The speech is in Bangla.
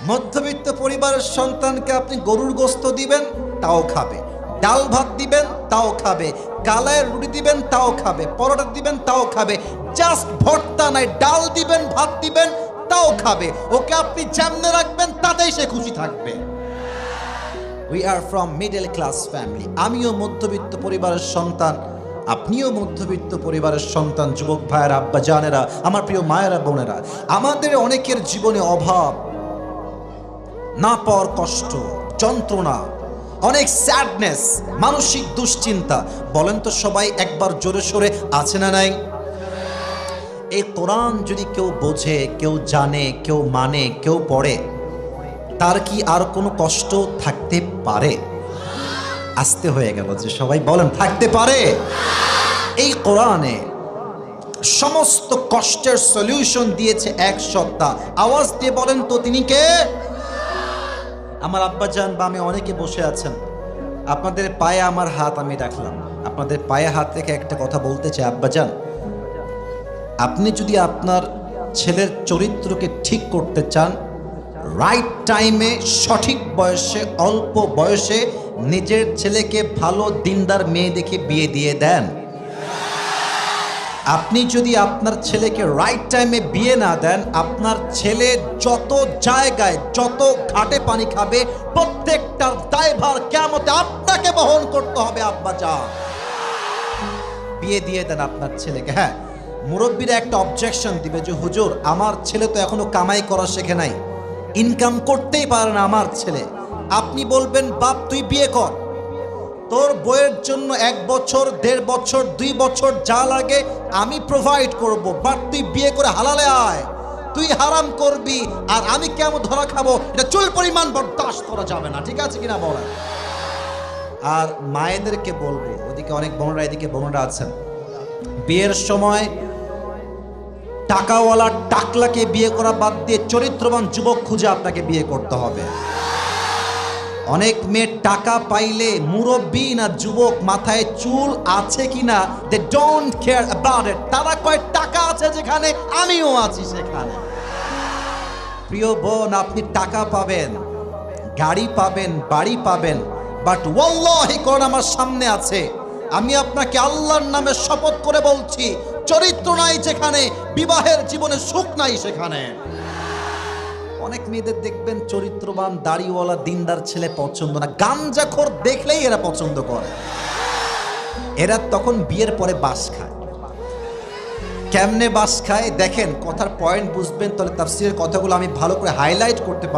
মধ্যবিত্ত পরিবারের সন্তানকে আপনি গরুর গোস্ত দিবেন, তাও খাবে। ডাল ভাত দিবেন, তাও খাবে। কালায় রুটি দিবেন, তাও খাবে। পরোটা দিবেন, তাও খাবে। জাস্ট ভর্তা নাই, ডাল দিবেন, ভাত দিবেন, তাও খাবে। ওকে আপনি যেমনে রাখবেন তাতেই সে খুশি থাকবে। We are from middle class family. আমিও মধ্যবিত্ত পরিবারের সন্তান, আপনিও মধ্যবিত্ত পরিবারের সন্তান। যুবক ভাইয়েরা, আব্বা জানেরা, আমার প্রিয় মায়েরা, বোনেরা, আমাদের অনেকের জীবনে অভাব, না পাওয়ার কষ্ট, যন্ত্রণা, অনেক স্যাডনেস, মানসিক দুশ্চিন্তা। বলেন তো সবাই একবার জোরে সোরে আছে না নাই? এই কোরআন যদি কেউ বোঝে, কেউ জানে, কেউ মানে, কেউ পড়ে, তার কি আর কোনো কষ্ট থাকতে পারে? আসতে হয়ে গেল যে সবাই বলেন থাকতে পারে? এই কোরআনে সমস্ত কষ্টের সলিউশন দিয়েছে এক সত্তা। আওয়াজ দিয়ে বলেন তো তিনি কে? আমার আব্বাজান বা আমি অনেকে বসে আছেন, আপনাদের পায়ে আমার হাত আমি রাখলাম। আপনাদের পায়ে হাত রেখে একটা কথা বলতে চাই, আব্বাজান, আপনি যদি আপনার ছেলের চরিত্রকে ঠিক করতে চান, রাইট টাইমে, সঠিক বয়সে, অল্প বয়সে নিজের ছেলেকে ভালো দিনদার মেয়ে দেখে বিয়ে দিয়ে দেন। আপনি যদি আপনার ছেলেকে রাইট টাইমে বিয়ে না দেন, আপনার ছেলে যত জায়গায়, যত ঘাটে পানি খাবে, প্রত্যেকটার দায়ভার কিয়ামতে আপনাকে বহন করতে হবে। আব্বাজান, বিয়ে দিয়ে দেন আপনার ছেলেকে। হ্যাঁ, মুরব্বীরা একটা অবজেকশন দিবে যে হুজুর, আমার ছেলে তো এখনো কামাই করা শেখে নাই, ইনকাম করতেই পারে না আমার ছেলে। আপনি বলবেন, বাপ তুই বিয়ে কর, তোর বইয়ের জন্য 1 বছর, 1.5 বছর, 2 বছর যা লাগে আমি প্রোভাইড করব, বাট তুই বিয়ে করে হালালে আয়। তুই হারাম করবি আর আমি কেমন ধরা খাবো, এটা চুল পরিমাণ বরদাস্ত করা যাবে না। ঠিক আছে কিনা বলেন? আর মায়েদেরকে বলবো, ওদিকে অনেক বোনরা, এদিকে বোনরা আছেন, বিয়ের সময় টাকাওয়ালা টাকলাকে বিয়ে করা বাদ দিয়ে চরিত্রবান যুবক খুঁজে আপনাকে বিয়ে করতে হবে। অনেক মেয়ে টাকা পাইলে মুরব্বী না যুবক, মাথায় চুল আছে কিনা, they don't care about it. তারা কয় টাকা আছে যেখানে, আমিও আছি সেখানে। প্রিয় বোন, আপনি টাকা পাবেন, গাড়ি পাবেন, বাড়ি পাবেন, বাট ওয়াল্লাহি কোরআন আমার সামনে আছে, আমি আপনাকে আল্লাহর নামে শপথ করে বলছি, চরিত্র নাই যেখানে, বিবাহের জীবনে সুখ নাই সেখানে। অনেক মেয়েদের দেখবেন চরিত্রবান, দাড়িওয়ালা, দিনদার ছেলে পছন্দ না, গাঞ্জাখোর দেখলেই এরা পছন্দ করে। এরা তখন বিয়ের পরে বাস খায়। কেমনে বাস খায় দেখেন, কথার পয়েন্ট বুঝবেন তাহলে তাফসীরের কথাগুলো আমি ভালো করে হাইলাইট করতে পারবো।